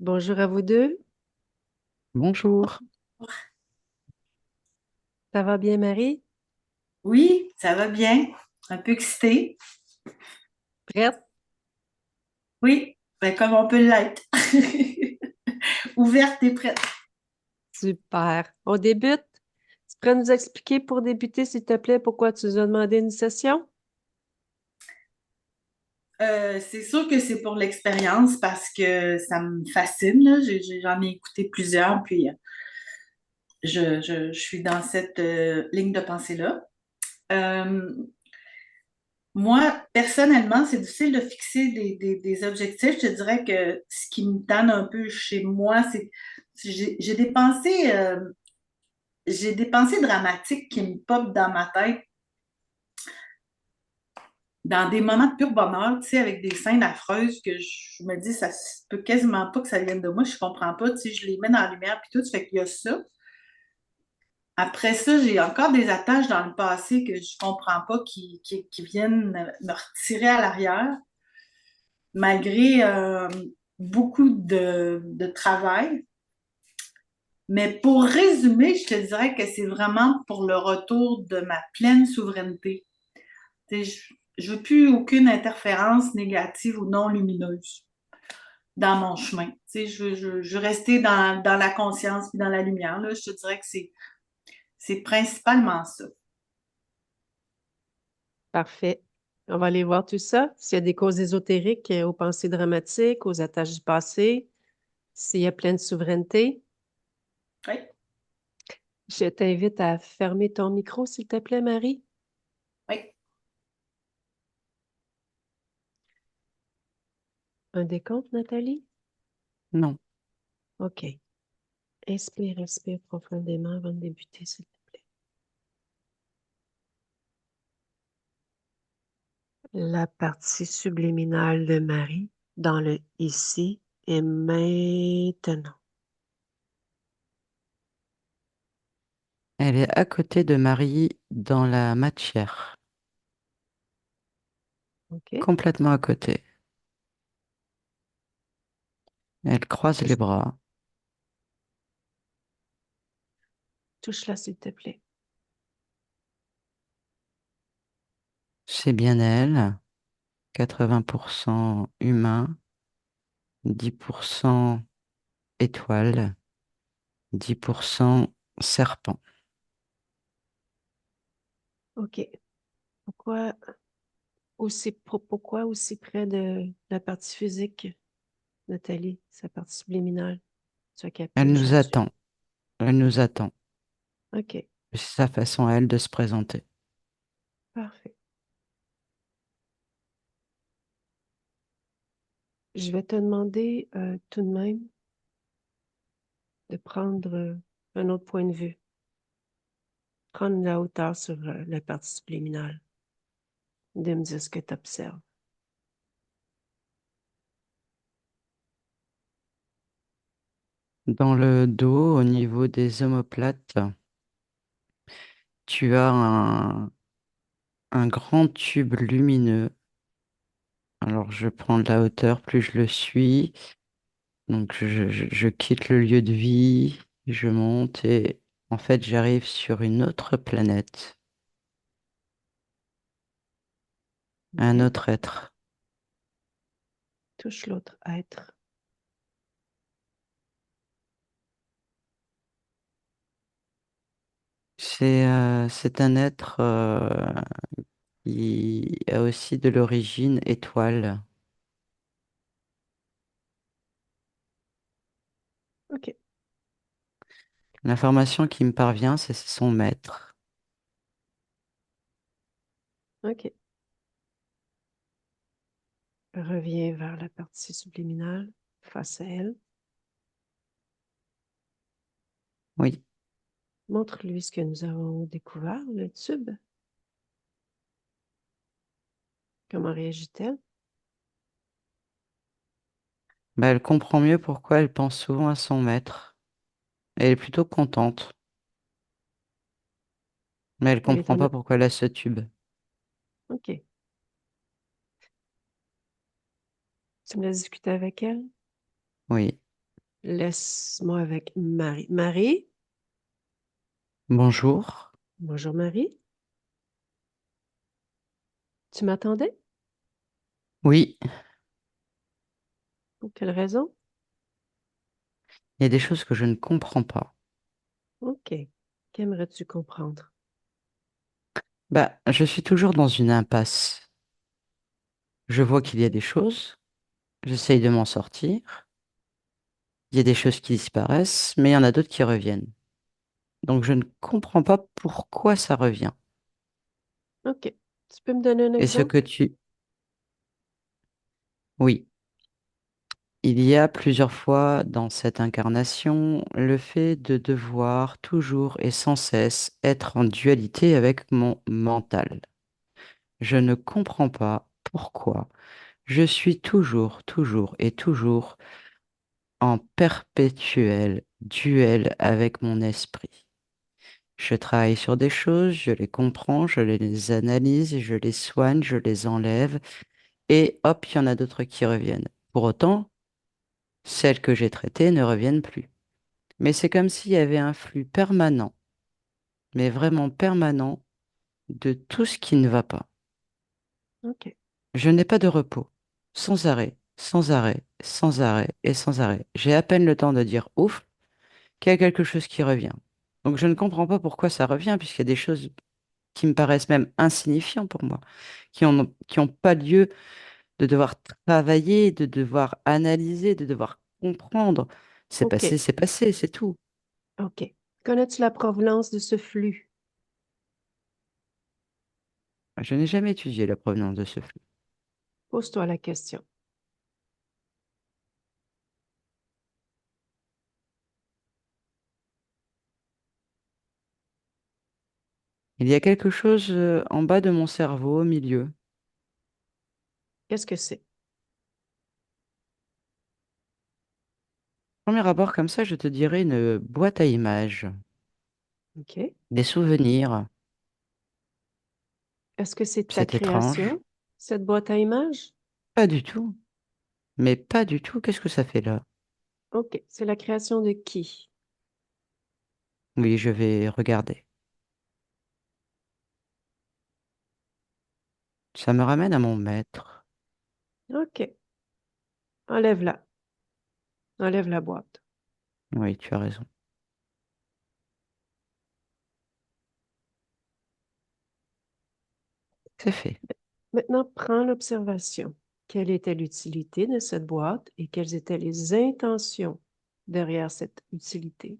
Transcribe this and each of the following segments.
Bonjour à vous deux. Bonjour. Ça va bien, Marie? Oui, ça va bien. Un peu excitée. Prête? Oui, ben, comme on peut l'être. Ouverte et prête. Super. On débute? Tu pourrais nous expliquer pour débuter, s'il te plaît, pourquoi tu nous as demandé une session? C'est sûr que c'est pour l'expérience parce que ça me fascine, là. J'en ai écouté plusieurs, puis je suis dans cette ligne de pensée-là. Euh, Moi, personnellement, c'est difficile de fixer des objectifs. Je te dirais que ce qui me tanne un peu chez moi, c'est j'ai des pensées, j'ai des pensées dramatiques qui me popent dans ma tête dans des moments de pur bonheur, tu sais, avec des scènes affreuses que je me dis, ça se peut quasiment pas que ça vienne de moi, je comprends pas, tu sais, je les mets dans la lumière puis tout, fait qu'il y a ça. Après ça, j'ai encore des attaches dans le passé que je comprends pas qui viennent me retirer à l'arrière, malgré beaucoup de travail. Mais pour résumer, je te dirais que c'est vraiment pour le retour de ma pleine souveraineté. Tu sais, je veux plus aucune interférence négative ou non lumineuse dans mon chemin. Tu sais, je veux rester dans la conscience et dans la lumière. Là. Je te dirais que c'est principalement ça. Parfait. On va aller voir tout ça. S'il y a des causes ésotériques aux pensées dramatiques, aux attaches du passé, s'il y a pleine souveraineté. Oui, Je t'invite à fermer ton micro, s'il te plaît, Marie. oui. Un décompte, Nathalie? Non, OK. Inspire, respire profondément avant de débuter, s'il te plaît. La partie subliminale de Marie dans le ici et maintenant. elle est à côté de Marie dans la matière, OK? complètement à côté. Elle croise les Touche, bras. touche-la, s'il te plaît. C'est bien elle, 80% humain, 10% étoile, 10% serpent. OK. Pourquoi pourquoi aussi près de la partie physique, Nathalie, sa partie subliminale? Tu as capté Elle nous aujourd'hui. attend, elle nous attend. OK. C'est sa façon à elle de se présenter. Parfait. Je vais te demander tout de même de prendre un autre point de vue. Prendre la hauteur sur la partie subliminale. De me dire ce que tu observes. Dans le dos, au niveau des omoplates, tu as un grand tube lumineux. Alors je prends de la hauteur, plus je le suis. Donc je quitte le lieu de vie, je monte et en fait j'arrive sur une autre planète, un OK? autre être. Touche l'autre être. C'est un être qui a aussi de l'origine étoile. OK. L'information qui me parvient, c'est son maître. OK. Reviens vers la partie subliminale, face à elle. Oui. Montre-lui ce que nous avons découvert, le tube. Comment réagit-elle? Bah, elle comprend mieux pourquoi elle pense souvent à son maître. Elle est plutôt contente, mais elle Elle est comprend en... pas pourquoi elle a ce tube. OK. Tu me laisses discuter avec elle? Oui. Laisse-moi avec Marie. Marie? Bonjour. Bonjour Marie. Tu m'attendais? Oui, Pour quelle raison? il y a des choses que je ne comprends pas. OK. Qu'aimerais-tu comprendre? Bah, je suis toujours dans une impasse. Je vois qu'il y a des choses, j'essaye de m'en sortir. Il y a des choses qui disparaissent, mais il y en a d'autres qui reviennent. Donc je ne comprends pas pourquoi ça revient. OK. Tu peux me donner un Et ce exemple? que tu... Oui, il y a plusieurs fois dans cette incarnation le fait de devoir toujours et sans cesse être en dualité avec mon mental. Je ne comprends pas pourquoi je suis toujours et toujours en perpétuel duel avec mon esprit. Je travaille sur des choses, je les comprends, je les analyse, je les soigne, je les enlève, et hop, il y en a d'autres qui reviennent. Pour autant, celles que j'ai traitées ne reviennent plus. Mais c'est comme s'il y avait un flux permanent, mais vraiment permanent, de tout ce qui ne va pas. OK. Je n'ai pas de repos, sans arrêt, sans arrêt, sans arrêt et sans arrêt. J'ai à peine le temps de dire ouf, qu'il y a quelque chose qui revient. Donc je ne comprends pas pourquoi ça revient, puisqu'il y a des choses qui me paraissent même insignifiants pour moi, qui ont pas lieu de devoir travailler, de devoir analyser, de devoir comprendre. OK. C'est passé, c'est tout. OK. Connais-tu la provenance de ce flux? Je n'ai jamais étudié la provenance de ce flux. Pose-toi la question. Il y a quelque chose en bas de mon cerveau, au milieu. Qu'est-ce que c'est? Premier abord comme ça, je te dirais une boîte à images, OK. des souvenirs. Est-ce que c'est ta C'est étrange. création, cette boîte à images? Pas du tout. Mais pas du tout. Qu'est-ce que ça fait là? OK. C'est la création de qui? Oui, je vais regarder. Ça me ramène à mon maître. OK. Enlève-la. Enlève la boîte. Oui, tu as raison. C'est fait. Maintenant, prends l'observation. Quelle était l'utilité de cette boîte et quelles étaient les intentions derrière cette utilité?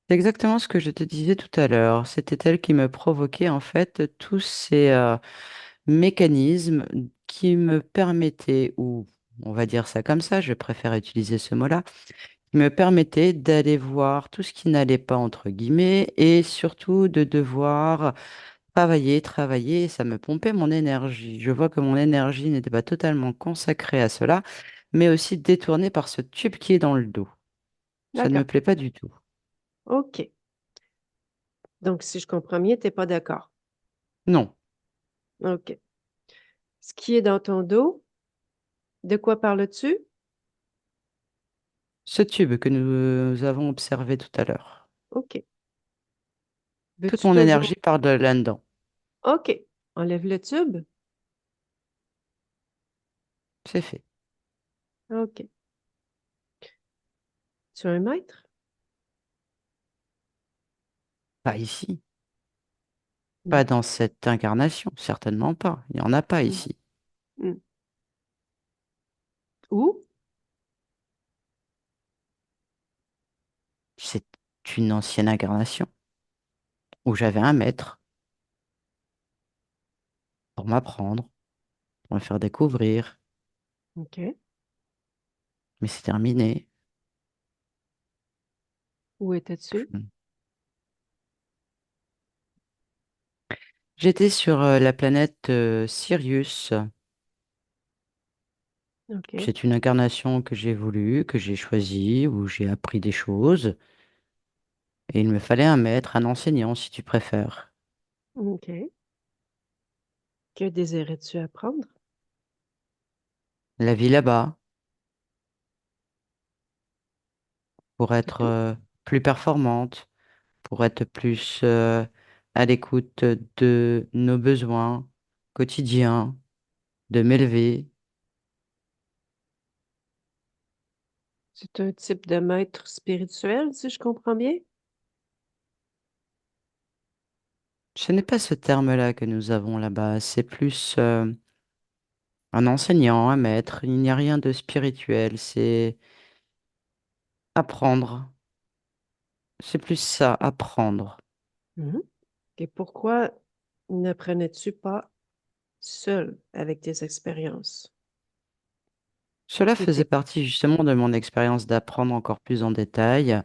C'est exactement ce que je te disais tout à l'heure. C'était elle qui me provoquait en fait tous ces mécanismes qui me permettaient, ou on va dire ça comme ça, je préfère utiliser ce mot-là, qui me permettaient d'aller voir tout ce qui n'allait pas entre guillemets et surtout de devoir travailler. Ça me pompait mon énergie. Je vois que mon énergie n'était pas totalement consacrée à cela, mais aussi détournée par ce tube qui est dans le dos. Ça ne me D'accord. plaît pas du tout. OK. Donc, si je comprends bien, tu n'es pas d'accord. Non. OK. Ce qui est dans ton dos, de quoi parles-tu? Ce tube que nous avons observé tout à l'heure. OK. Toute Veux-tu mon toujours... énergie part de là-dedans. OK. Enlève le tube. C'est fait. OK. Tu as un maître? Pas ici. Hmm. Pas dans cette incarnation. Certainement pas. Il n'y en a pas Hmm. ici. Hmm. Où? C'est une ancienne incarnation où j'avais un maître pour m'apprendre, pour me faire découvrir. OK. Mais c'est terminé. Où étais-tu? J'étais sur la planète Sirius. OK. C'est une incarnation que j'ai voulu, que j'ai choisie, où j'ai appris des choses. Et il me fallait un maître, un enseignant, si tu préfères. OK. Que désirais-tu apprendre? La vie là-bas, pour C'est être tout? plus performante, pour être plus à l'écoute de nos besoins quotidiens, de m'élever. C'est un type de maître spirituel, si je comprends bien? Ce n'est pas ce terme-là que nous avons là-bas, c'est plus un enseignant, un maître. Il n'y a rien de spirituel, c'est apprendre. C'est plus ça, apprendre. Mhm. Et pourquoi n'apprenais-tu pas seul avec tes expériences? Cela Qui faisait était... partie justement de mon expérience d'apprendre encore plus en détail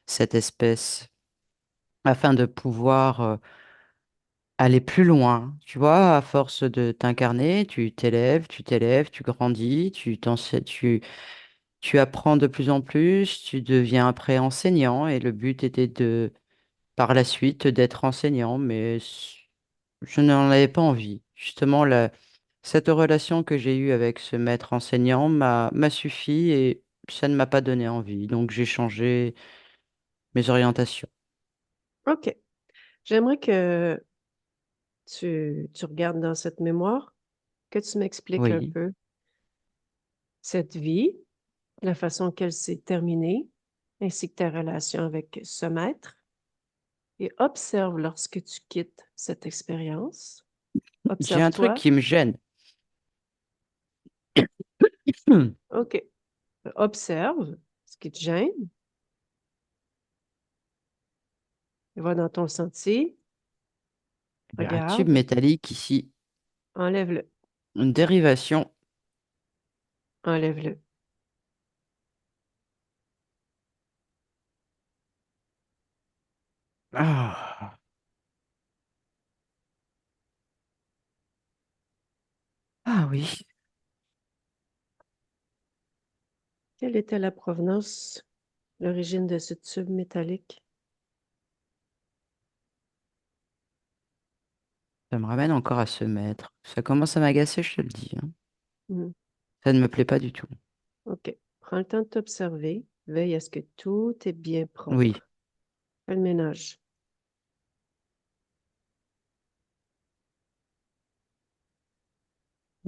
cette espèce afin de pouvoir aller plus loin. Tu vois, à force de t'incarner, tu t'élèves, tu grandis, tu apprends de plus en plus, tu deviens après enseignant et le but était de, par la suite, d'être enseignant, mais je n'en avais pas envie. Justement, cette relation que j'ai eue avec ce maître enseignant m'a suffi et ça ne m'a pas donné envie. Donc j'ai changé mes orientations. OK. J'aimerais que tu regardes dans cette mémoire, que tu m'expliques un Oui, peu cette vie, la façon qu'elle s'est terminée, ainsi que ta relation avec ce maître, et observe lorsque tu quittes cette expérience. j'ai un truc Observe-toi. qui me gêne. Hmm. OK. Observe ce qui te gêne. Va dans ton sentier. Il y a un tube Regarde. métallique ici, Enlève-le. une dérivation. Enlève-le. Ah, ah oui, Quelle était la provenance, l'origine de ce tube métallique? ça me ramène encore à ce maître. Ça commence à m'agacer, je te le dis, hein. Hmm. Ça ne me plaît pas du tout. OK. Prends le temps de t'observer. Veille à ce que tout est bien Oui, propre. Fais le ménage.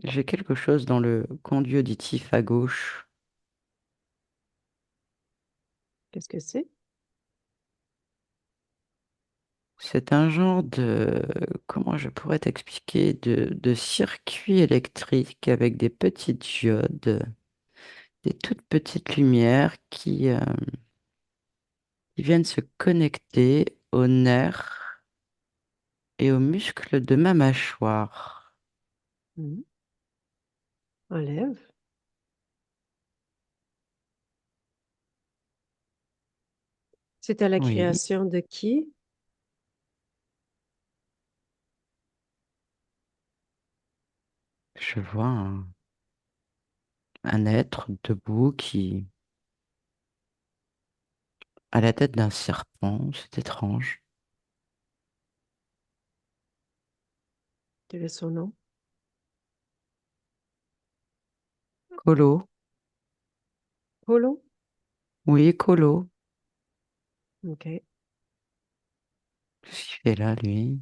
j'ai quelque chose dans le conduit auditif à gauche. Qu'est-ce que c'est? C'est un genre de, comment je pourrais t'expliquer, de circuit électrique avec des petites diodes, des toutes petites lumières qui viennent se connecter aux nerfs et aux muscles de ma mâchoire. Hmm. Enlève. C'est à la Oui, création de qui? je vois un être debout qui a la tête d'un serpent, c'est étrange. Quel est son nom? Colo, Polo? oui, Colo. OK. Qu'est-ce qu'il fait là, lui?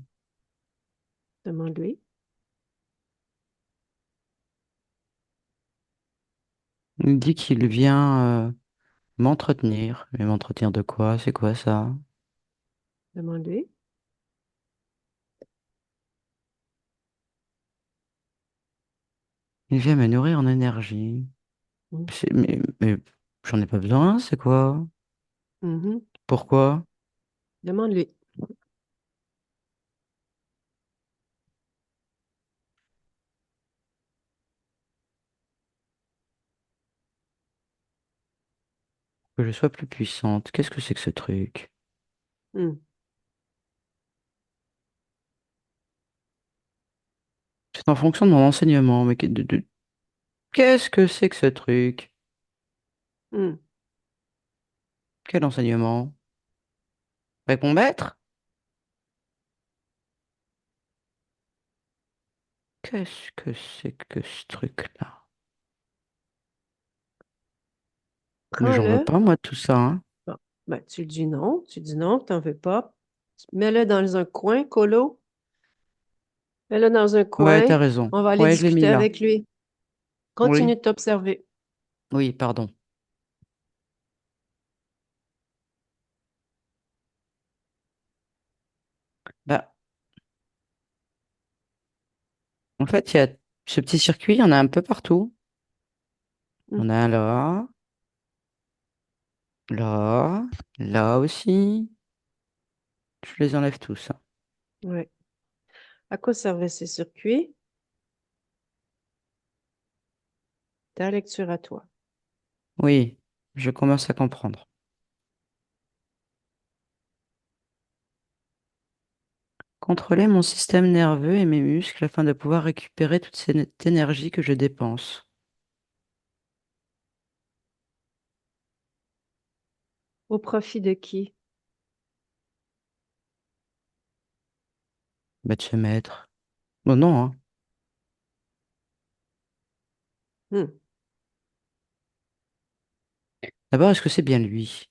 Demande-lui. Il dit qu'il vient m'entretenir. Mais m'entretenir de quoi? C'est quoi ça? Demande-lui. Il vient me nourrir en énergie. Hmm. Mais j'en ai pas besoin, c'est quoi? Mhm. Pourquoi? Demande-lui. Que je sois plus puissante. Qu'est-ce que c'est que ce truc? Hmm. C'est en fonction de mon enseignement. Mais qu'est-ce que c'est que ce truc? Hmm. Quel enseignement? Réponds maître? Qu'est-ce que c'est que ce truc-là? Mais j'en veux Prends-le. pas, moi, de tout ça, hein. Bon. Ben, tu dis non, t'en veux pas. Mets-le dans un coin, colo. Mets-le dans un Ouais, coin. t'as raison. On va aller Ouais, je l'ai mis discuter là. avec lui. Oui, Continue de t'observer. oui, pardon. Bah, en fait, il y a ce petit circuit, il y en a un peu partout. Il y en Hmm. a un là, là, là aussi. Je les enlève tous, hein. Ouais. À quoi servaient ces circuits? Ta lecture à toi. Oui, je commence à comprendre. Contrôler mon système nerveux et mes muscles afin de pouvoir récupérer toute cette énergie que je dépense. Au profit de qui? Bah, de se mettre. Bon, non, hein. Hmm. D'abord, est-ce que c'est bien lui?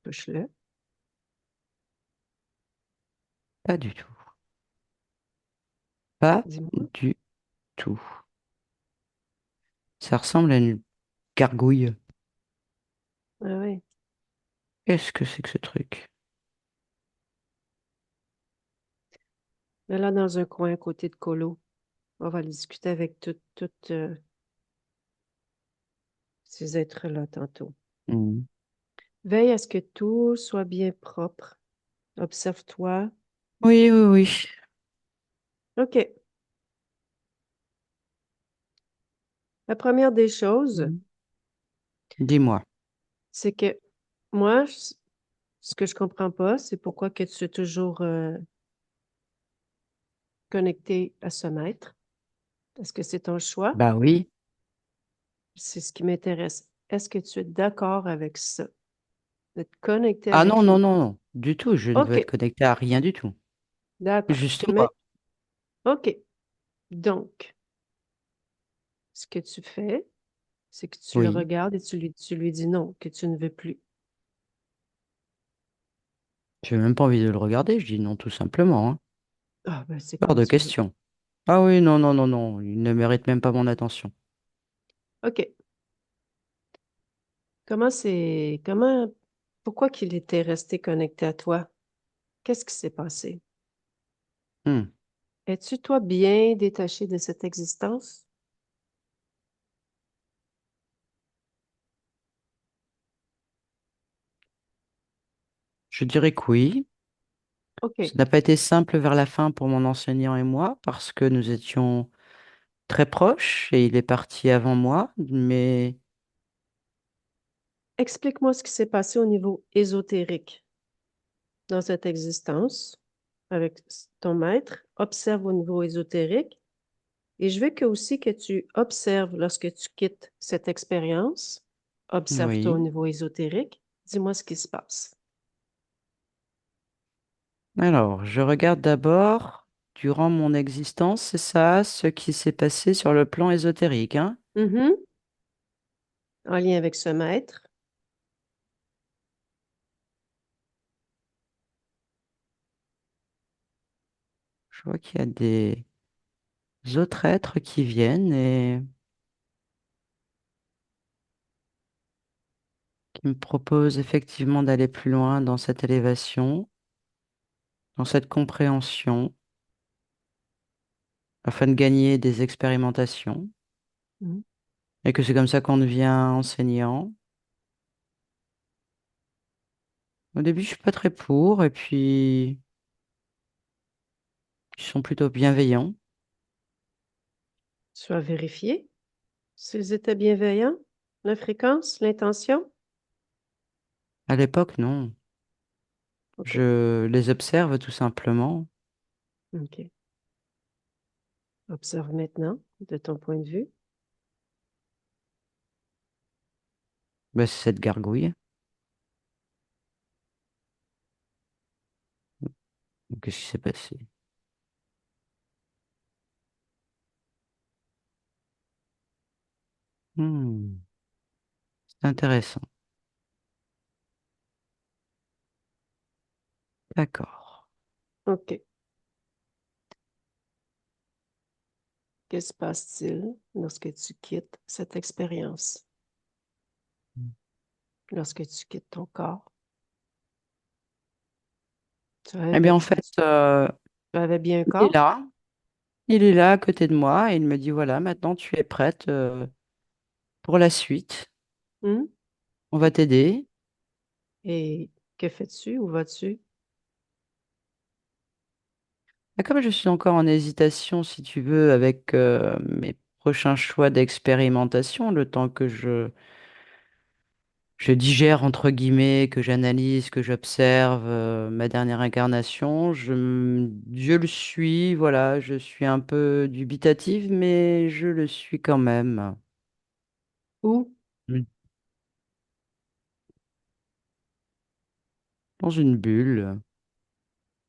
Touche-le. Pas du tout. Pas Dis-moi. du tout. Ça ressemble à une gargouille. Ah oui. Qu'est-ce que c'est que ce truc? Mets-la dans un coin à côté de colo. On va discuter avec toutes ces êtres-là tantôt. Hmm. Veille à ce que tout soit bien propre. Observe-toi. Oui, oui, oui. OK. La première des choses, Hmm. Dis-moi. c'est que moi, ce que je comprends pas, c'est pourquoi que tu es toujours connecté à ce maître. Est-ce que c'est ton choix? Bah oui. C'est ce qui m'intéresse. Est-ce que tu es d'accord avec ça, d'être connecté Ah non, avec non, lui? non, non. Du tout. Je ne veux OK, être connecté à rien du tout. d'accord. Juste Mais, moi. OK. Donc, ce que tu fais, c'est que tu le Oui. regardes et tu lui dis non, que tu ne veux plus. J'ai même pas envie de le regarder. Je dis non, tout simplement, hein. Ah, ben, c'est Hors comme de tu veux. question. Ah oui, non, non, non, non. Il ne mérite même pas mon attention. OK. Comment, pourquoi qu'il était resté connecté à toi? Qu'est-ce qui s'est passé? Hmm. Es-tu, toi, bien détaché de cette existence? Je dirais que oui. Ça OK. n'a pas été simple vers la fin pour mon enseignant et moi parce que nous étions très proches et il est parti avant moi. Mais Explique-moi ce qui s'est passé au niveau ésotérique dans cette existence avec ton maître. Observe au niveau ésotérique. Et je veux que aussi que tu observes lorsque tu quittes cette expérience. Observe-toi au oui. niveau ésotérique. Dis-moi ce qui se passe. Alors, je regarde d'abord, durant mon existence, c'est ça, ce qui s'est passé sur le plan ésotérique, hein. Mhm. En lien avec ce maître. Je vois qu'il y a des autres êtres qui viennent et qui me proposent effectivement d'aller plus loin dans cette élévation, dans cette compréhension, afin de gagner des expérimentations, Mhm. et que c'est comme ça qu'on devient enseignant. Au début, je suis pas très pour, et puis ils sont plutôt bienveillants. Tu as vérifié s'ils étaient bienveillants, la fréquence, l'intention. À l'époque, non. OK. Je les observe tout simplement. OK. Observe maintenant de ton point de vue. Ben, c'est cette gargouille. Qu'est-ce qui s'est passé? Hmm, c'est intéressant. D'accord. OK. Que se passe-t-il lorsque tu quittes cette expérience? Lorsque tu quittes ton corps? Eh bien, en fait, Tu avais bien un il est corps? là. Il est là à côté de moi et il me dit, voilà, maintenant tu es prête pour la suite. Hmm? On va t'aider. Et que fais-tu? Où vas-tu? Et comme je suis encore en hésitation, si tu veux, avec mes prochains choix d'expérimentation, le temps que je digère, entre guillemets, que j'analyse, que j'observe ma dernière incarnation, je le suis, voilà, je suis un peu dubitative, mais je le suis quand même. Où? Mm. Dans une bulle,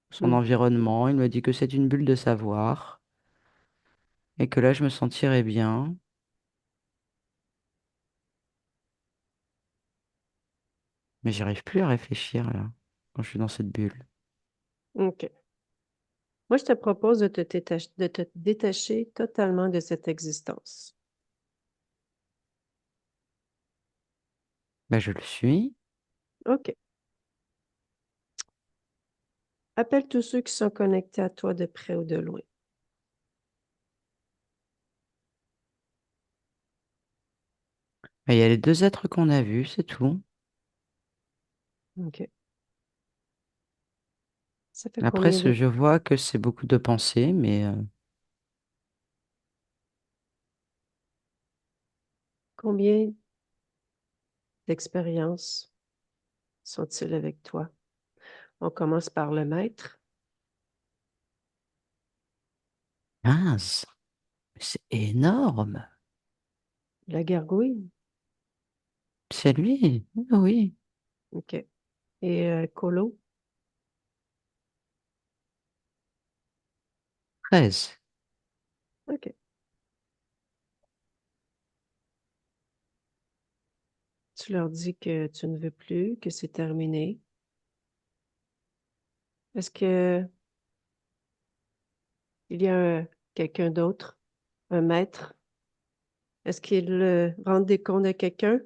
son Hmm. environnement, il me dit que c'est une bulle de savoir et que là, je me sentirais bien, mais j'arrive plus à réfléchir, là, quand je suis dans cette bulle. OK. Moi, je te propose de te détacher totalement de cette existence. Ben, je le suis. OK. Appelle tous ceux qui sont connectés à toi de près ou de loin. Ben, il y a les deux êtres qu'on a vus, c'est tout. OK. Ça fait Après, combien de je vois que c'est beaucoup de pensées, mais combien d'expériences sont-ils avec toi? On commence par le maître, 15, c'est énorme. la gargouille. C'est lui, oui. OK. Et Colo. 13. OK. Tu leur dis que tu ne veux plus, que c'est terminé. Est-ce que il y a quelqu'un d'autre, un maître? Est-ce qu'il rend des comptes à quelqu'un?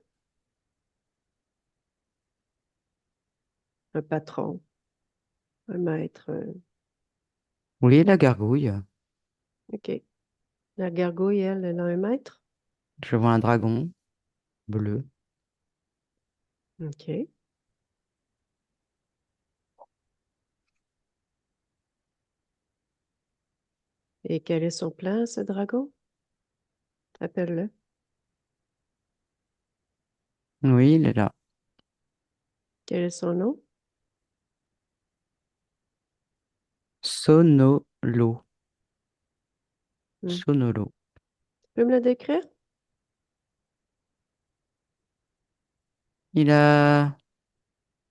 Un patron, un maître. Oui, la gargouille. OK. La gargouille, elle a un maître? Je vois un dragon bleu. OK. Et quel est son plan, ce dragon? Appelle-le. Oui, il est là. Quel est son nom? Sonolo. Hmm. Sonolo. Tu peux me le décrire? Il a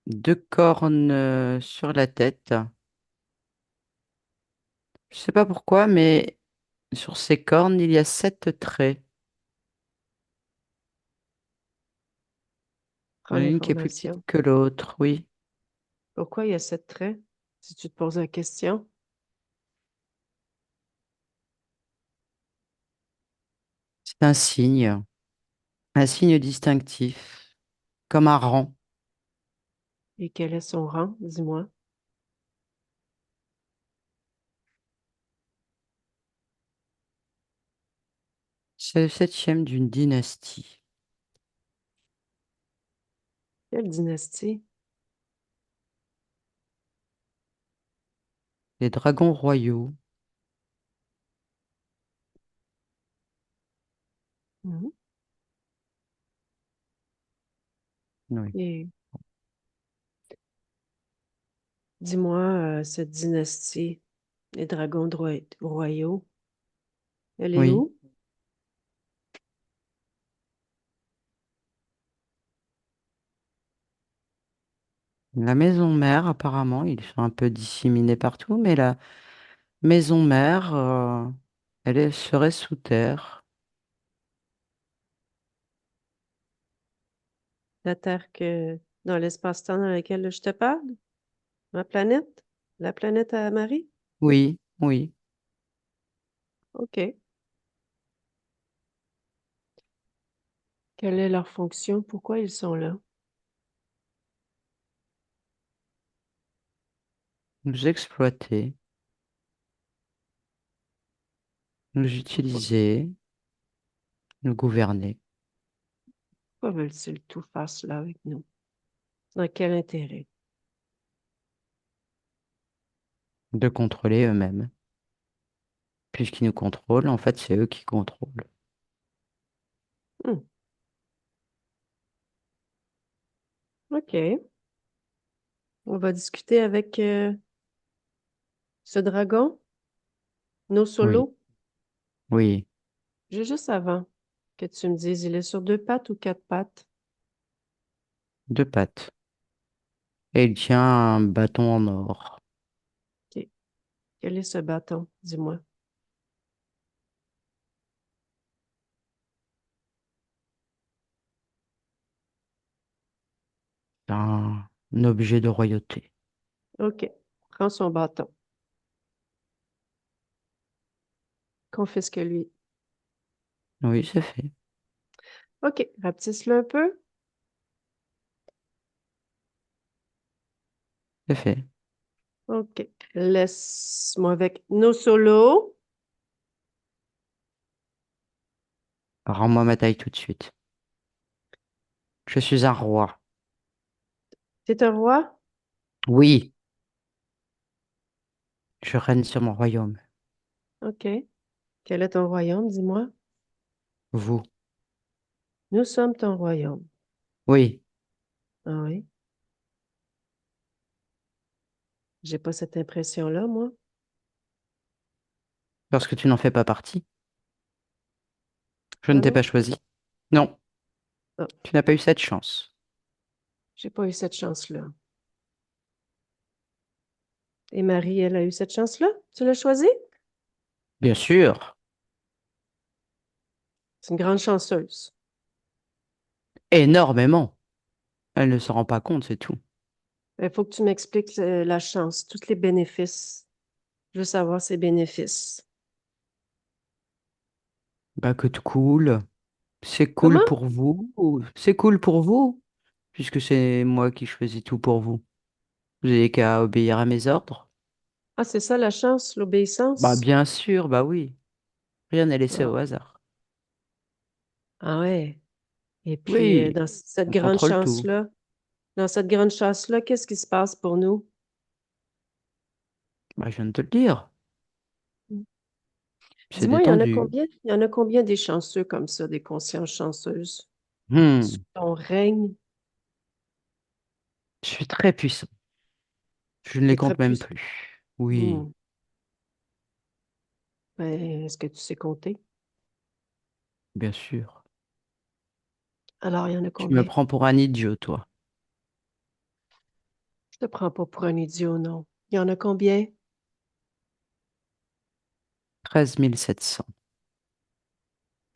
deux cornes sur la tête. Je sais pas pourquoi, mais sur ses cornes, il y a 7 traits. Prends Il y en a une qui est plus petite l'information. que l'autre, oui. Pourquoi il y a 7 traits? Si tu te poses la question. C'est un signe distinctif, comme un rang. Et quel est son rang? Dis-moi. C'est le septième d'une dynastie. Quelle dynastie? Les dragons royaux. Mhm. Oui. Et dis-moi, cette dynastie, les dragons royaux, elle est Oui. où? La maison mère, apparemment, ils sont un peu disséminés partout, mais la maison mère, serait sous terre. La Terre que dans l'espace-temps dans lequel je te parle? Ma planète? La planète à Marie? Oui, oui. OK. Quelle est leur fonction? Pourquoi ils sont là? Nous exploiter, nous Pourquoi, utiliser, nous gouverner, pourquoi veulent-ils tout faire cela avec nous? Dans quel intérêt? de contrôler eux-mêmes. Puisqu'ils nous contrôlent, en fait, c'est eux qui contrôlent. Hmm, OK. On va discuter avec ce dragon, nos Oui, solos. oui, Juste avant que tu me dises, il est sur deux pattes ou quatre pattes? deux pattes. Et il tient un bâton en or. OK. Quel est ce bâton? Dis-moi. Un objet de royauté. OK. Prends son bâton. Confisque-lui. Oui, c'est fait, OK. Rapetisse-le un peu. c'est fait. OK. Laisse-moi avec nos solos. Rends-moi ma taille tout de suite. Je suis un roi. T'es un roi? Oui, je règne sur mon royaume. OK. Quel est ton royaume? Dis-moi. Vous. Nous sommes ton royaume. Oui, Ah oui? J'ai pas cette impression-là, moi. parce que tu n'en fais pas partie. Je ne Ah t'ai non? pas choisi. Non, Ah, tu n'as pas eu cette chance. j'ai pas eu cette chance-là. Et Marie, elle a eu cette chance-là? Tu l'as choisie? Bien sûr, C'est une grande chanceuse. énormément. Elle ne se rend pas compte, c'est tout. Il faut que tu m'expliques la chance, tous les bénéfices. Je veux savoir ses bénéfices. Bah que tout cool. C'est cool Comment? pour vous. C'est cool pour vous, puisque c'est moi qui choisis tout pour vous. Vous n'avez qu'à obéir à mes ordres. Ah, c'est ça la chance, Bah l'obéissance? bien sûr, bah oui. Rien n'est laissé Ah, au hasard. ah ouais. Et puis, Oui, dans cette on grande contrôle tout. chance-là, qu'est-ce qui se passe pour nous? Bah je viens de te le dire. C'est Dis-moi, il y en a détendu. combien? Il y en a combien des chanceux comme ça, des consciences chanceuses? Sous Hmm, ton règne, je suis très puissant. Je ne les t'es très compte même puissant. plus. Oui, Hmm. Ben, est-ce que tu sais compter? bien sûr. Alors, il y en a Tu me combien? prends pour un idiot, toi. Je te prends pas pour un idiot, non. Il y en a combien? 13 700.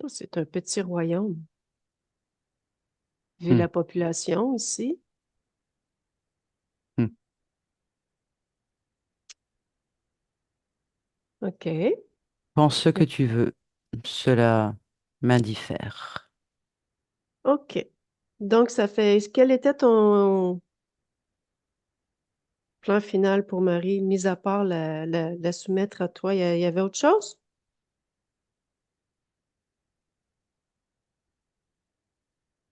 Oh, c'est un petit royaume. Vu Hmm, la population ici. hmm. OK. Pense ce que Et- tu veux. Cela m'indiffère. OK. Donc, ça fait. Quel était ton plan final pour Marie, mis à part la soumettre à toi? Il y avait autre chose?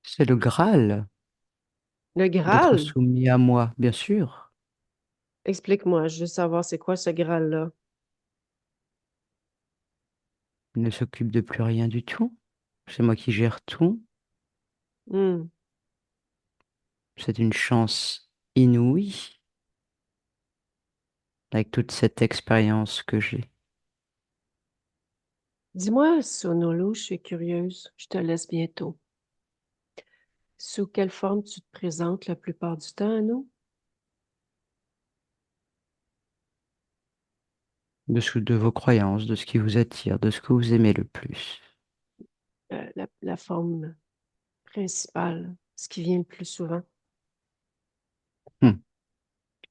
C'est le Graal Le d'être Graal? soumis à moi, bien sûr. Explique-moi, je veux savoir c'est quoi ce Graal-là. Il ne s'occupe de plus rien du tout. C'est moi qui gère tout. Hmm. C'est une chance inouïe avec toute cette expérience que j'ai. Dis-moi, Sonolo, je suis curieuse. Je te laisse bientôt. Sous quelle forme tu te présentes la plupart du temps à nous? De vos croyances, de ce qui vous attire, de ce que vous aimez le plus. La forme principale, ce qui vient le plus souvent. Hmm.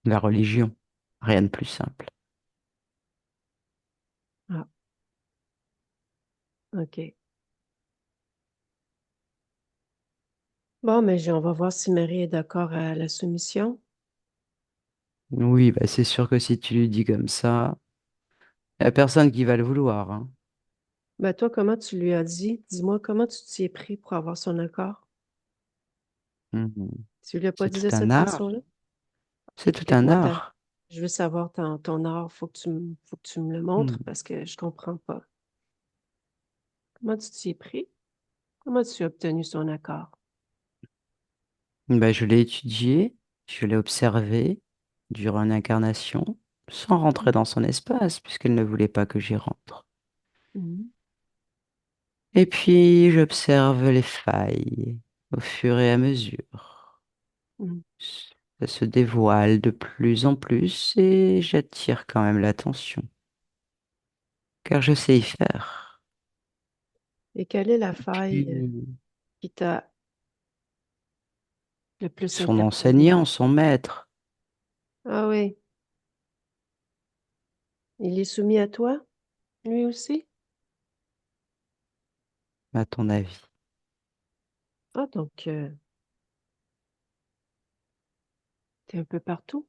La religion. Rien de plus simple. Ah, OK. Bon, mais on va voir si Marie est d'accord à la soumission. Oui, bah c'est sûr que si tu lui dis comme ça, il n'y a personne qui va le vouloir, hein. Ben, toi, comment tu lui as dit? Dis-moi, comment tu t'y es pris pour avoir son accord? Mhm. Tu lui as pas C'est dit tout de un cette art. façon-là? C'est tout C'est un quoi art. Je veux savoir ton art. Faut que tu me le montres Mhm. parce que je comprends pas. Comment tu t'y es pris? Comment tu as obtenu son accord? Bah, je l'ai étudié, je l'ai observé durant une incarnation, sans rentrer dans son espace, puisqu'elle ne voulait pas que j'y rentre. Mhm. Et puis, j'observe les failles au fur et à mesure. Mhm. Ça se dévoile de plus en plus et j'attire quand même l'attention, car je sais y faire. Et quelle est la faille Puis, qui t'a le plus son interpellé? enseignant, son maître, Ah oui, il est soumis à toi, lui aussi? à ton avis. Ah, donc, t'es un peu partout.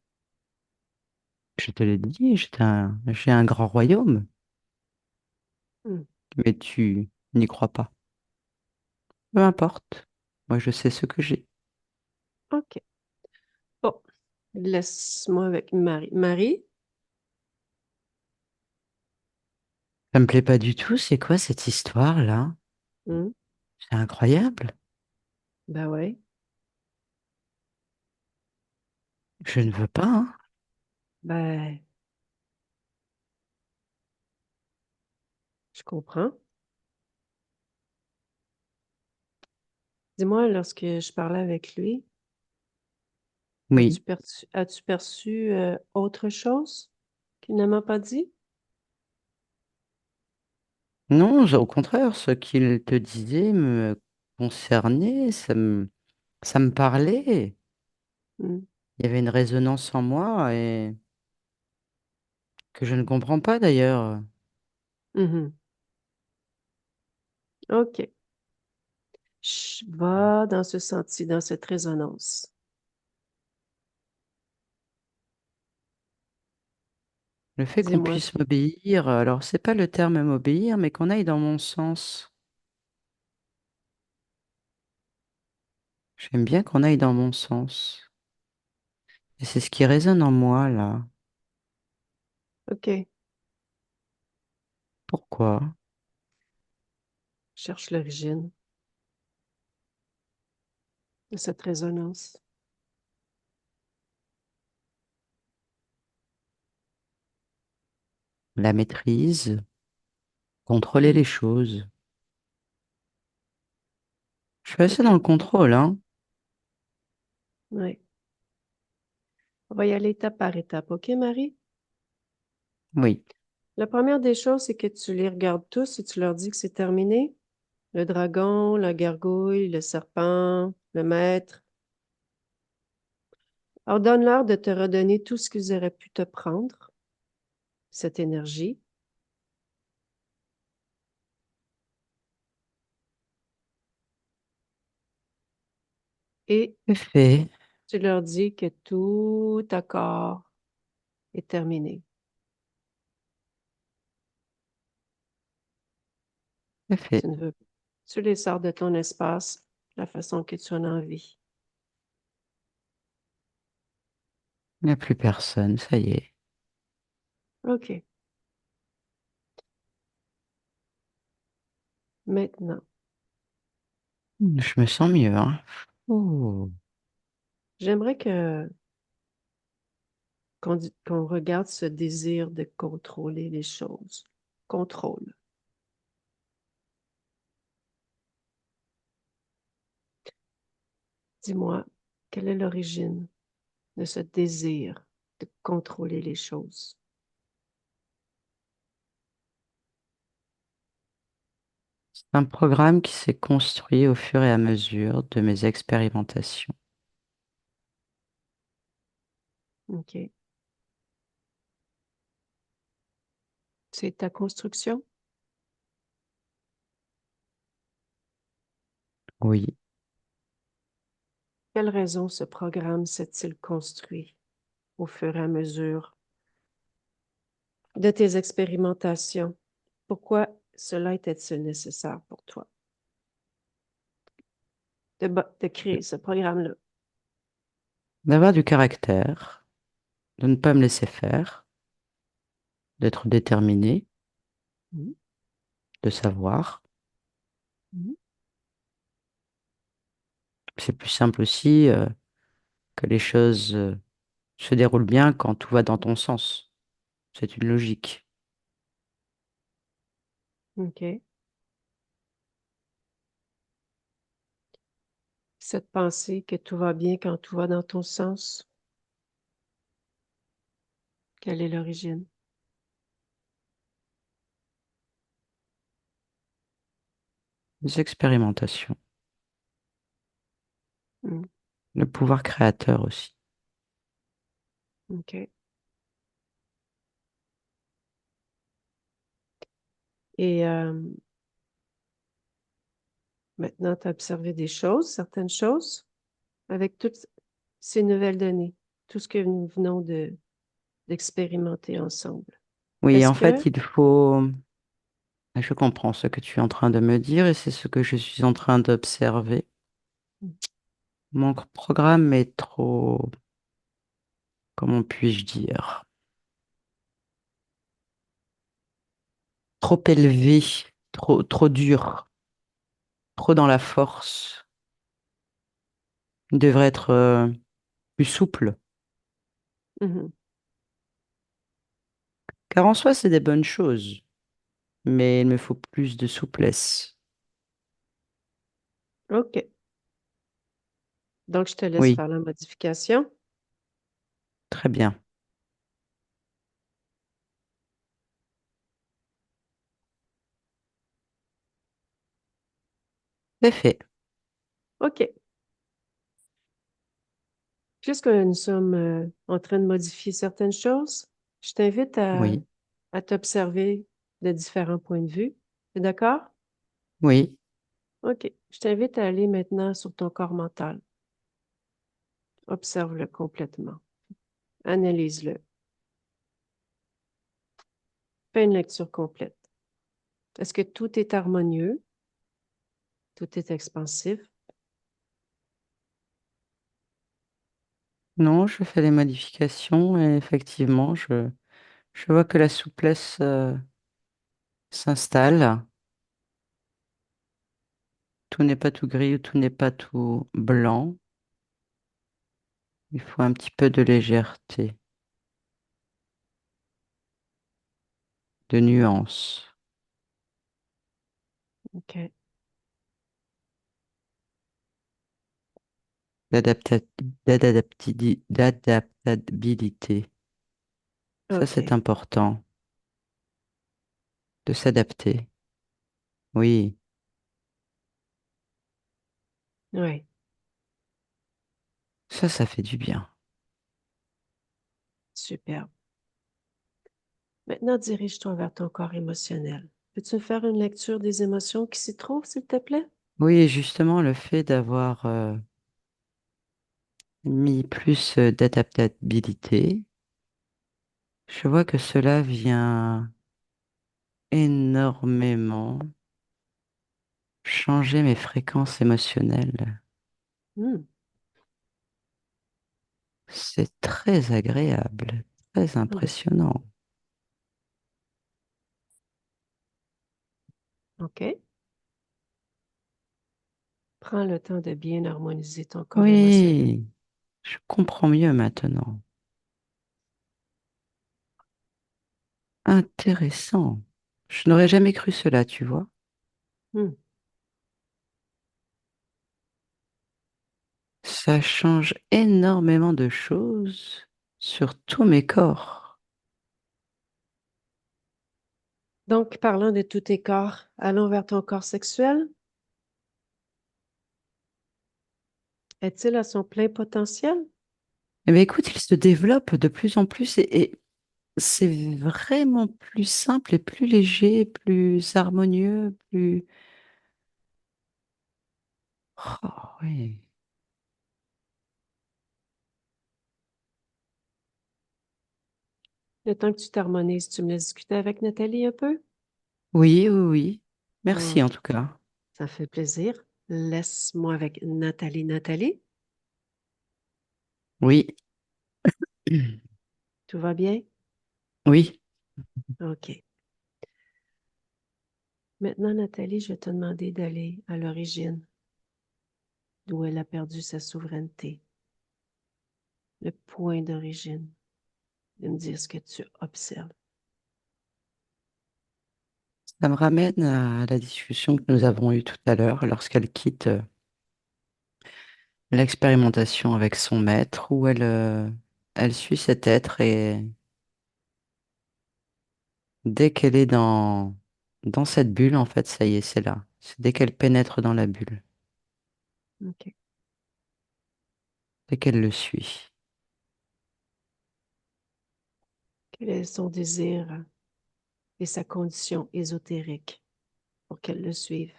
Je te l'ai dit, j'ai un grand royaume, Hmm. mais tu n'y crois pas. Peu importe. Moi, je sais ce que j'ai. OK. Bon, laisse-moi avec Marie. Marie? Ça me plaît pas du tout. C'est quoi cette histoire-là? Hmm. C'est incroyable. Ben ouais, Je ne veux pas, hein. ben, je comprends. Dis-moi, lorsque je parlais avec lui, Oui. as-tu perçu autre chose qu'il ne m'a pas dit? Non, au contraire, ce qu'il te disait me concernait, ça me parlait. Hmm. Il y avait une résonance en moi et que je ne comprends pas d'ailleurs. Mhm. OK. Va dans ce senti, dans cette résonance. Le fait qu'on Dis-moi. puisse m'obéir, alors c'est pas le terme m'obéir, mais qu'on aille dans mon sens. J'aime bien qu'on aille dans mon sens. Et c'est ce qui résonne en moi là. OK. Pourquoi? Cherche l'origine de cette résonance. La maîtrise, contrôler les Hmm. choses. Je suis assez dans OK. le contrôle, hein? Oui. On va y aller étape par étape. OK, Marie? Oui. La première des choses, c'est que tu les regardes tous et tu leur dis que c'est terminé. Le dragon, la gargouille, le serpent, le maître. Ordonne-leur de te redonner tout ce qu'ils auraient pu te prendre, cette énergie, et C'est fait, tu leur dis que tout accord est terminé. c'est Tu fait. ne veux, tu les sors de ton espace de la façon que tu en as envie. Il n'y a plus personne, ça y est. OK. Maintenant, Je me sens mieux, hein? Oh. j'aimerais qu'on regarde ce désir de contrôler les choses. Contrôle. Dis-moi, quelle est l'origine de ce désir de contrôler les choses? C'est un programme qui s'est construit au fur et à mesure de mes expérimentations. OK. C'est ta construction? Oui. Quelle raison ce programme s'est-il construit au fur et à mesure de tes expérimentations? Pourquoi cela était-il nécessaire pour toi de créer ce programme-là? D'avoir du caractère, de ne pas me laisser faire, d'être déterminé, Mhm. de savoir. Mhm. C'est plus simple aussi que les choses se déroulent bien quand tout va dans ton sens. C'est une logique. OK. Cette pensée que tout va bien quand tout va dans ton sens, quelle est l'origine? Des expérimentations. Mm. Le pouvoir créateur aussi. OK. Et maintenant, tu as observé des choses, certaines choses, avec toutes ces nouvelles données, tout ce que nous venons d'expérimenter ensemble. Oui, Est-ce en que... fait, il faut... Je comprends ce que tu es en train de me dire et c'est ce que je suis en train d'observer. Mon programme est trop... Comment puis-je dire? Trop élevé, trop dur, trop dans la force. Il devrait être plus souple. Mhm. Car en soi, c'est des bonnes choses, mais il me faut plus de souplesse. OK. Donc, je te laisse Oui, faire la modification. très bien. C'est fait. OK. Puisque nous sommes en train de modifier certaines choses, je t'invite Oui, à t'observer de différents points de vue. T'es d'accord? oui. OK. Je t'invite à aller maintenant sur ton corps mental. Observe-le complètement. Analyse-le. Fais une lecture complète. Est-ce que tout est harmonieux? Tout est expansif? Non, je fais des modifications et effectivement, je vois que la souplesse s'installe. Tout n'est pas tout gris ou tout n'est pas tout blanc. Il faut un petit peu de légèreté, de nuance, OK. d'adapta- d'adaptabilité. Ça, c'est OK. important, de s'adapter. Oui, Oui. ça fait du bien. Superbe. Maintenant, dirige-toi vers ton corps émotionnel. Peux-tu me faire une lecture des émotions qui s'y trouvent, s'il te plaît? Oui, et justement, le fait d'avoir mis plus d'adaptabilité, je vois que cela vient énormément changer mes fréquences émotionnelles. Hmm. C'est très agréable, très Ah ben, impressionnant. OK. Prends le temps de bien harmoniser ton corps émotionnel. Oui, je comprends mieux maintenant. Intéressant. Je n'aurais jamais cru cela, tu vois. Hmm. Ça change énormément de choses sur tous mes corps. Donc, parlant de tous tes corps, allons vers ton corps sexuel. Est-il à son plein potentiel? Eh bien, écoute, il se développe de plus en plus et c'est vraiment plus simple et plus léger, plus harmonieux, plus... Oh, oui. Le temps que tu t'harmonises, tu me laisses discuter avec Nathalie un peu? Oui, oui, oui. Merci en Ok, tout cas. ça fait plaisir. Laisse-moi avec Nathalie. Nathalie, Oui, tout va bien? oui, OK. Maintenant, Nathalie, je vais te demander d'aller à l'origine d'où elle a perdu sa souveraineté, le point d'origine, de me dire ce que tu observes. ça me ramène à la discussion que nous avons eue tout à l'heure lorsqu'elle quitte l'expérimentation avec son maître où elle suit cet être et dès qu'elle est dans cette bulle, en fait, ça y est, c'est là. C'est dès qu'elle pénètre dans la bulle, OK. dès qu'elle le suit. Quel est son désir et sa condition ésotérique pour qu'elle le suive?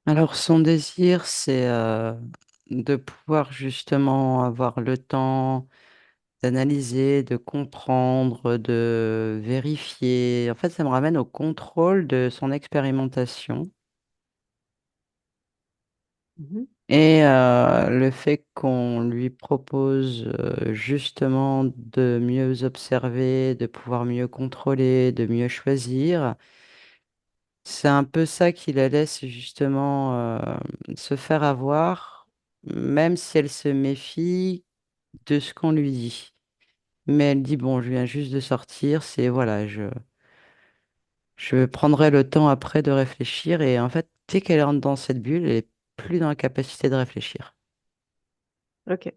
Alors, son désir, c'est de pouvoir justement avoir le temps d'analyser, de comprendre, de vérifier. En fait, ça me ramène au contrôle de son expérimentation Mhm. et le fait qu'on lui propose justement de mieux observer, de pouvoir mieux contrôler, de mieux choisir. C'est un peu ça qui la laisse justement se faire avoir, même si elle se méfie de ce qu'on lui dit. Mais elle dit, bon, je viens juste de sortir, c'est voilà, je prendrai le temps après de réfléchir. Et en fait, dès qu'elle rentre dans cette bulle, elle est plus dans la capacité de réfléchir. OK.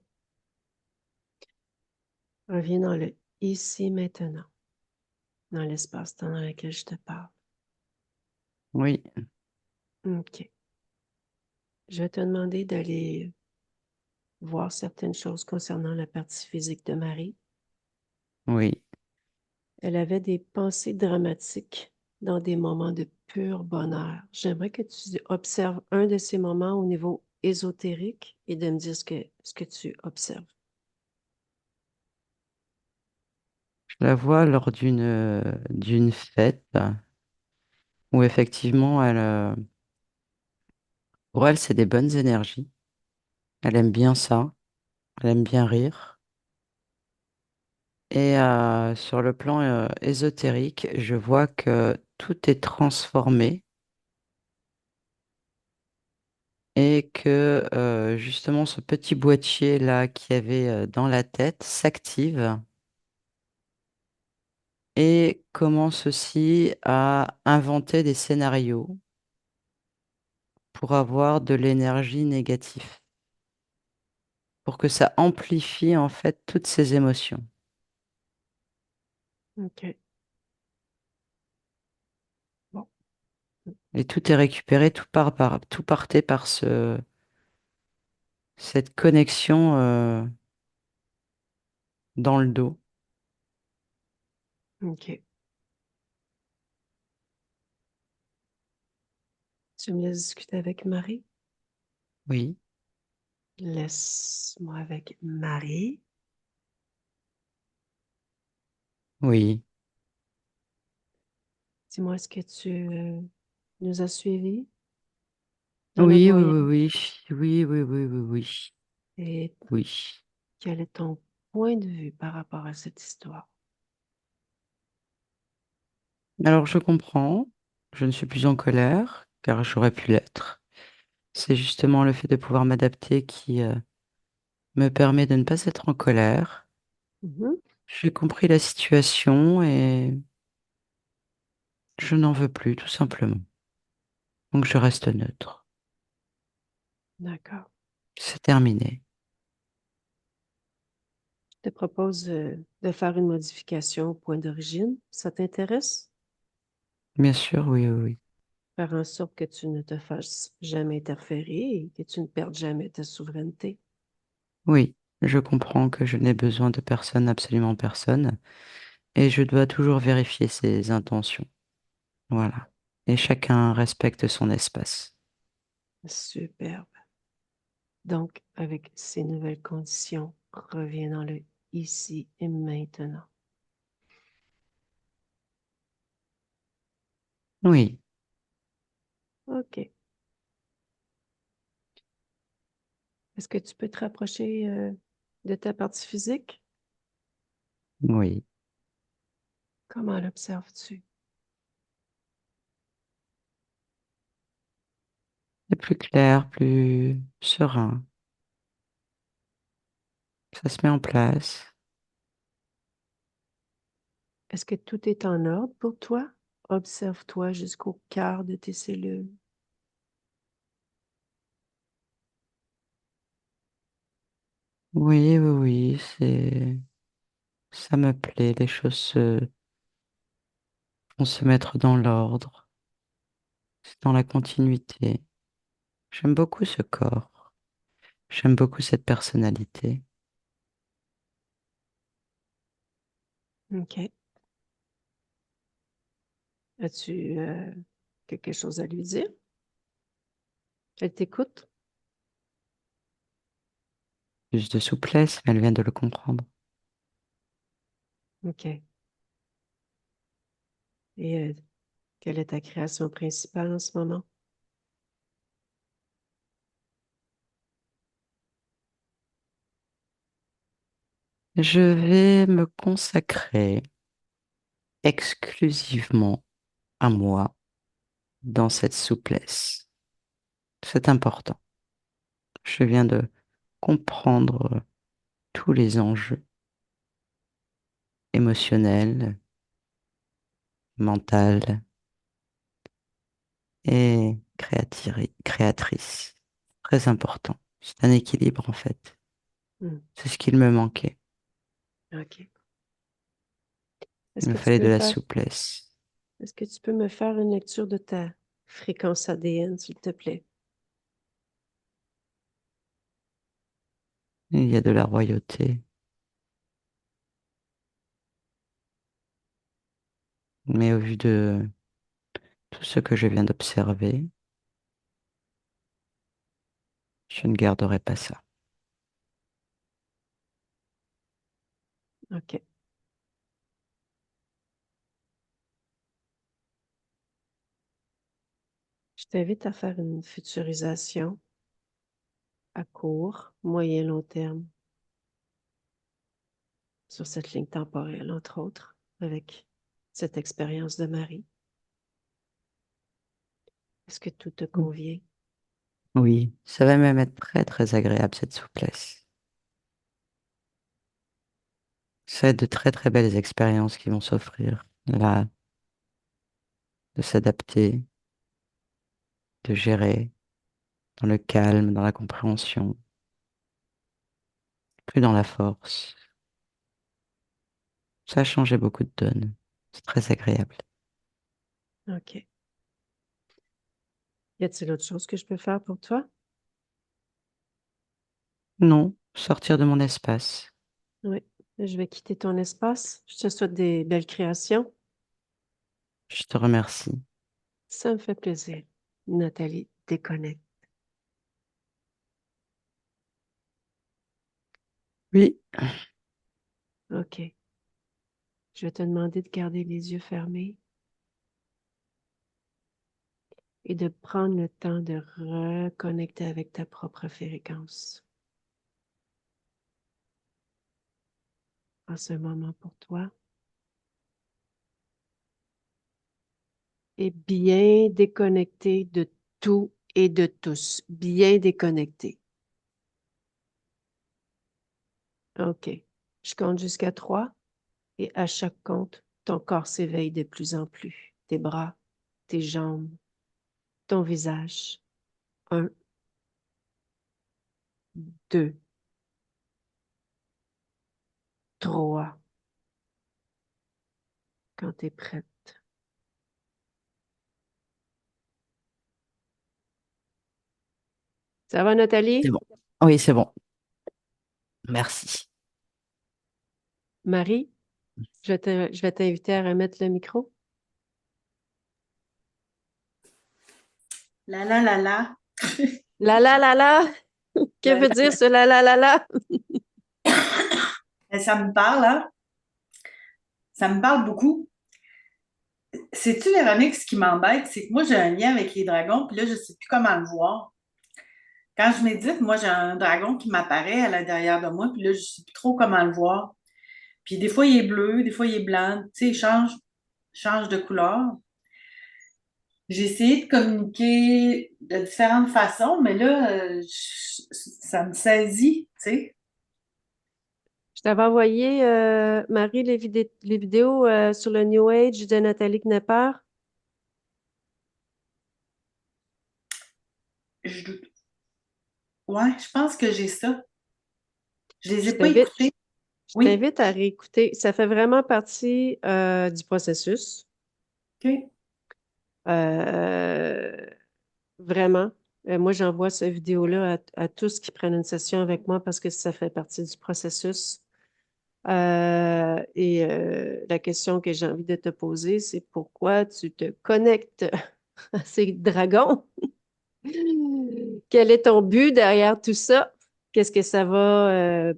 Reviens dans le ici maintenant, dans l'espace-temps dans lequel je te parle. Oui, OK. Je vais te demander d'aller voir certaines choses concernant la partie physique de Marie. oui, Elle avait des pensées dramatiques dans des moments de pur bonheur. J'aimerais que tu observes un de ces moments au niveau ésotérique et de me dire ce que tu observes. je la vois lors d'une fête où effectivement, pour elle, c'est des bonnes énergies. Elle aime bien ça, elle aime bien rire. Et sur le plan ésotérique, je vois que tout est transformé et que justement ce petit boîtier là qui avait dans la tête s'active et commence aussi à inventer des scénarios pour avoir de l'énergie négative, pour que ça amplifie en fait toutes ces émotions. OK. Bon. Et tout est récupéré, tout partait par cette connexion dans le dos. OK. Tu me laisses discuter avec Marie? Oui, Laisse-moi avec Marie. oui. Dis-moi, est-ce que tu nous as suivis dans notre Oui, oui, oui, voyage? oui, oui, oui, oui, oui, oui, Et oui. quel est ton point de vue par rapport à cette histoire? Alors je comprends, je ne suis plus en colère, car j'aurais pu l'être. C'est justement le fait de pouvoir m'adapter qui me permet de ne pas être en colère. Mhm. J'ai compris la situation et je n'en veux plus, tout simplement. Donc je reste neutre. D'accord. C'est terminé. Je te propose de faire une modification au point d'origine. Ça t'intéresse? Bien sûr, oui, oui, oui. faire en sorte que tu ne te fasses jamais interférer et que tu ne perdes jamais ta souveraineté. Oui, je comprends que je n'ai besoin de personne, absolument personne, et je dois toujours vérifier ses intentions. Voilà. Et chacun respecte son espace. Superbe. Donc, avec ces nouvelles conditions, reviens dans le ici et maintenant. Oui, OK. Est-ce que tu peux te rapprocher de ta partie physique? oui. Comment l'observes-tu? C'est plus clair, plus serein. Ça se met en place. Est-ce que tout est en ordre pour toi? Observe-toi jusqu'au cœur de tes cellules. Oui, oui, oui, ça me plaît. Les choses vont se mettre dans l'ordre. C'est dans la continuité. J'aime beaucoup ce corps. J'aime beaucoup cette personnalité. OK. As-tu quelque chose à lui dire? Elle t'écoute? Plus de souplesse, mais elle vient de le comprendre. OK. Et quelle est ta création principale en ce moment? Je vais me consacrer exclusivement à moi dans cette souplesse. C'est important. Je viens de comprendre tous les enjeux émotionnels, mentaux et créatrices. Très important. C'est un équilibre en fait. Hmm, C'est ce qu'il me manquait. OK. Il me fallait de la souplesse. Est-ce que tu peux me faire une lecture de ta fréquence ADN, s'il te plaît? Il y a de la royauté. Mais au vu de tout ce que je viens d'observer, je ne garderai pas ça. OK. Je t'invite à faire une futurisation à court, moyen, long terme sur cette ligne temporelle, entre autres, avec cette expérience de Marie. Est-ce que tout te convient? Oui, ça va même être très très agréable cette souplesse. Ça va être de très très belles expériences qui vont s'offrir. Là, de s'adapter, de gérer dans le calme, dans la compréhension, plus dans la force. Ça a changé beaucoup de donnes. C'est très agréable. OK. Y a-t-il autre chose que je peux faire pour toi? Non, sortir de mon espace. Oui. Je vais quitter ton espace. Je te souhaite des belles créations. Je te remercie. Ça me fait plaisir. Nathalie, déconnecte. Oui, OK. Je vais te demander de garder les yeux fermés et de prendre le temps de reconnecter avec ta propre fréquence. En ce moment pour toi. Et bien déconnecté de tout et de tous. Bien déconnecté. OK. Je compte jusqu'à 3 et à chaque compte, ton corps s'éveille de plus en plus. Tes bras, tes jambes, ton visage. 1, 2, 3. Quand tu es prête. Ça va, C'est Nathalie? bon. Oui, c'est bon. Merci. Marie, je vais t'inviter à remettre le micro. La la la la. La la la la! Que La, veut dire ce la la la la? ça me parle, hein? Ça me parle beaucoup. Sais-tu, Véronique, ce qui m'embête, c'est que moi, j'ai un lien avec les dragons, puis là, je ne sais plus comment le voir. Quand je médite, moi, j'ai un dragon qui m'apparaît à l'intérieur de moi, puis là, je ne sais plus trop comment le voir. Puis des fois, il est bleu, des fois, il est blanc. Tu sais, change de couleur. J'ai essayé de communiquer de différentes façons, mais là, ça me saisit, tu sais. Je t'avais envoyé, Marie, les vidéos sur le New Age de Nathalie Knepper. Je- Ouais, je pense que j'ai ça. Je les Je ai pas t'invite, écoutées. je Oui, t'invite à réécouter. Ça fait vraiment partie du processus. OK. Euh, vraiment. Moi, j'envoie cette vidéo-là à tous qui prennent une session avec moi parce que ça fait partie du processus. La question que j'ai envie de te poser, c'est pourquoi tu te connectes à ces dragons? Quel est ton but derrière tout ça? Qu'est-ce que ça va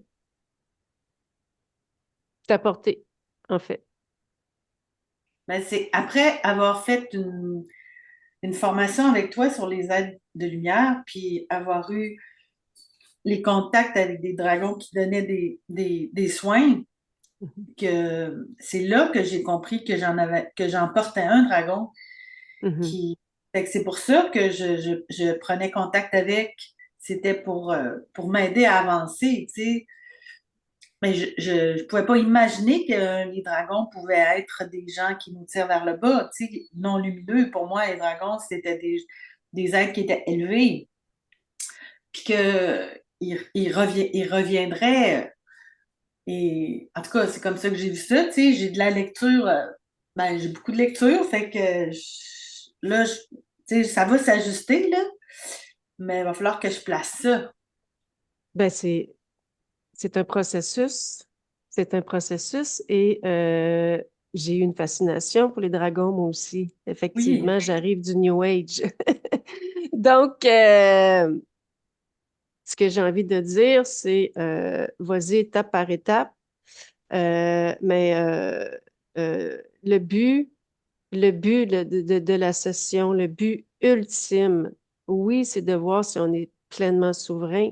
t'apporter, en fait? Ben, c'est après avoir fait une formation avec toi sur les aides de lumière, puis avoir eu les contacts avec des dragons qui donnaient des soins, que c'est là que j'ai compris que j'en portais un dragon Mhm, qui. Fait que c'est pour ça que je prenais contact avec. C'était pour m'aider à avancer, tu sais. Mais je pouvais pas imaginer que les dragons pouvaient être des gens qui nous tirent vers le bas, tu sais, non lumineux. Pour moi, les dragons, c'était des êtres qui étaient élevés, puis ils reviendraient. Et en tout cas, c'est comme ça que j'ai vu ça, tu sais. J'ai de la lecture, ben, j'ai beaucoup de lecture, fait que là, tu sais, ça va s'ajuster, là, mais il va falloir que je place ça. ben, c'est un processus. C'est un processus et j'ai eu une fascination pour les dragons, moi aussi. Oui, Effectivement, j'arrive du New Age. Donc, ce que j'ai envie de dire, c'est vas-y étape par étape. Le but de la session, le but ultime, oui, c'est de voir si on est pleinement souverain,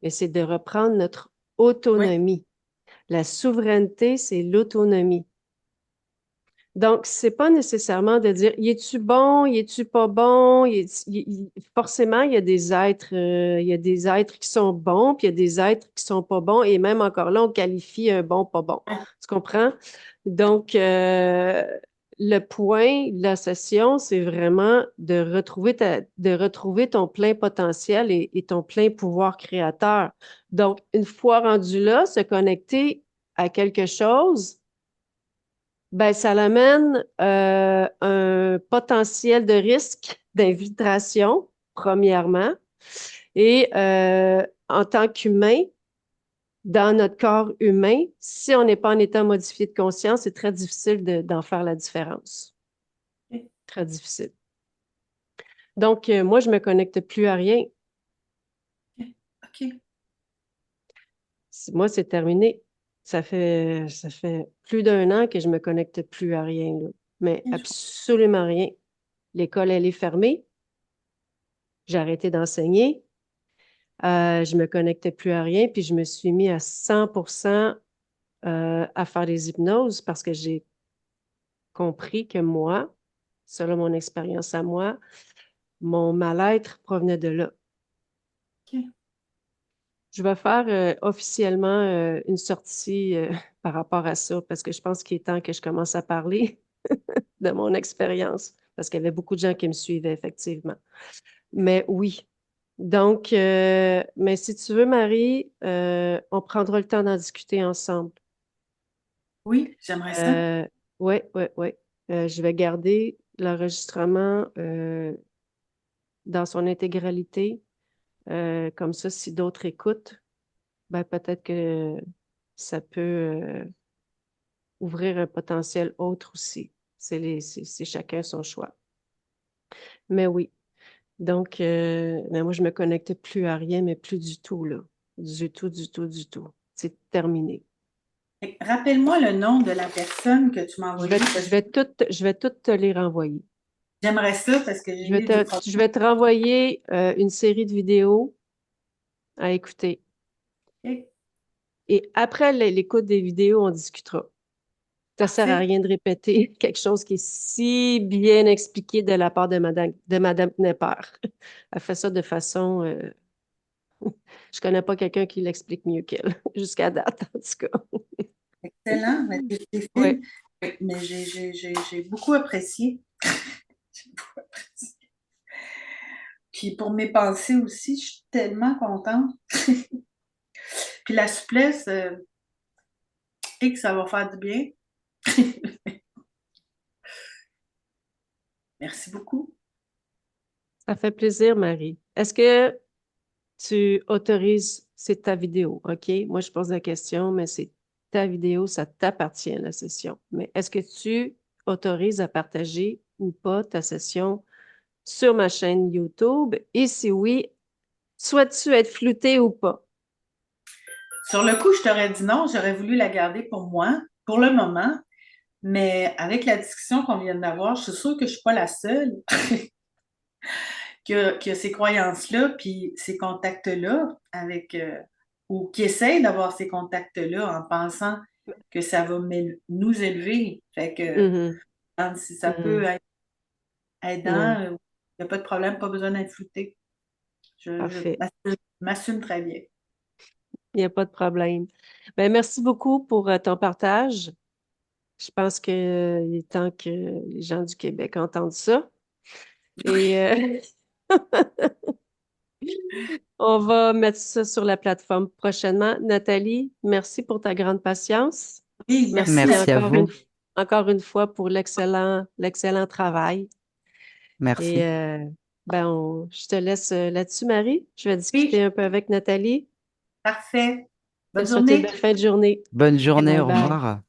mais c'est de reprendre notre oui, autonomie. La souveraineté, c'est l'autonomie. Donc, c'est pas nécessairement de dire, y es-tu bon, y es-tu pas bon? Forcément, il y a des êtres qui sont bons, puis il y a des êtres qui sont pas bons, et même encore là, on qualifie un bon, pas bon. Tu comprends? Donc, le point de la session, c'est vraiment de retrouver ton plein potentiel et ton plein pouvoir créateur. Donc, une fois rendu là, se connecter à quelque chose, ben, ça l'amène un potentiel de risque d'infiltration, premièrement. Et en tant qu'humain, dans notre corps humain, si on n'est pas en état modifié de conscience, c'est très difficile d'en faire la différence. Très difficile. Donc, moi, je me connecte plus à rien. OK. Moi, c'est terminé. Ça fait plus d'un an que je me connecte plus à rien, là. Mais absolument rien. L'école, elle est fermée. J'ai arrêté d'enseigner. Je me connectais plus à rien, puis je me suis mis à 100% à faire des hypnoses parce que j'ai compris que moi, selon mon expérience à moi, mon mal-être provenait de là. OK. Je vais faire officiellement une sortie par rapport à ça parce que je pense qu'il est temps que je commence à parler de mon expérience parce qu'il y avait beaucoup de gens qui me suivaient, effectivement. Mais oui. Donc, mais si tu veux, Marie, on prendra le temps d'en discuter ensemble. Oui, j'aimerais ça. Oui, oui, oui. Je vais garder l'enregistrement dans son intégralité. Comme ça, si d'autres écoutent, ben peut-être que ça peut ouvrir un potentiel autre aussi. C'est chacun son choix. Mais oui. Donc, mais moi, je me connecte plus à rien, mais plus du tout, là. Du tout, du tout, du tout. C'est terminé. Rappelle-moi le nom de la personne que tu m'as Je envoyée. je vais tout te les renvoyer. J'aimerais ça parce que j'ai eu des problèmes. Je vais te renvoyer une série de vidéos à écouter. Et après l'écoute des vidéos, on discutera. Ça sert à Parfait. rien de répéter quelque chose qui est si bien expliqué de la part de Madame Knepper. Elle fait ça de façon... je connais pas quelqu'un qui l'explique mieux qu'elle, jusqu'à date, en tout cas. Excellent. Mais c'est Ouais. fine. Mais j'ai beaucoup apprécié. J'ai beaucoup apprécié. Puis pour mes pensées aussi, je suis tellement contente. Puis la souplesse, et que ça va faire du bien. Merci beaucoup. Ça fait plaisir, Marie. Est-ce que tu autorises, c'est ta vidéo, OK? Moi, je pose la question, mais c'est ta vidéo, ça t'appartient, la session. Mais est-ce que tu autorises à partager ou pas ta session sur ma chaîne YouTube? Et si oui, souhaites-tu être flouté ou pas? Sur le coup, je t'aurais dit non, j'aurais voulu la garder pour moi, pour le moment. Mais avec la discussion qu'on vient d'avoir, je suis sûre que je ne suis pas la seule qui a ces croyances-là, puis ces contacts-là avec, ou qui essaye d'avoir ces contacts-là en pensant que ça va nous élever. Fait que Mhm, si ça peut mhm. être aidant, Ouais, il n'y a pas de problème, pas besoin d'être flouté. Je parfait. m'assume très bien. Il n'y a pas de problème. Ben, merci beaucoup pour ton partage. Je pense qu'il est temps que les gens du Québec entendent ça. Et on va mettre ça sur la plateforme prochainement. Nathalie, merci pour ta grande patience. Oui, merci. Merci Merci à vous. encore une fois pour l'excellent travail. Merci. Et je te laisse là-dessus, Marie. Je vais Oui, discuter un peu avec Nathalie. parfait. Je Bonne te souhaite une journée. belle fin de journée. Bonne journée, Bye au bye. revoir.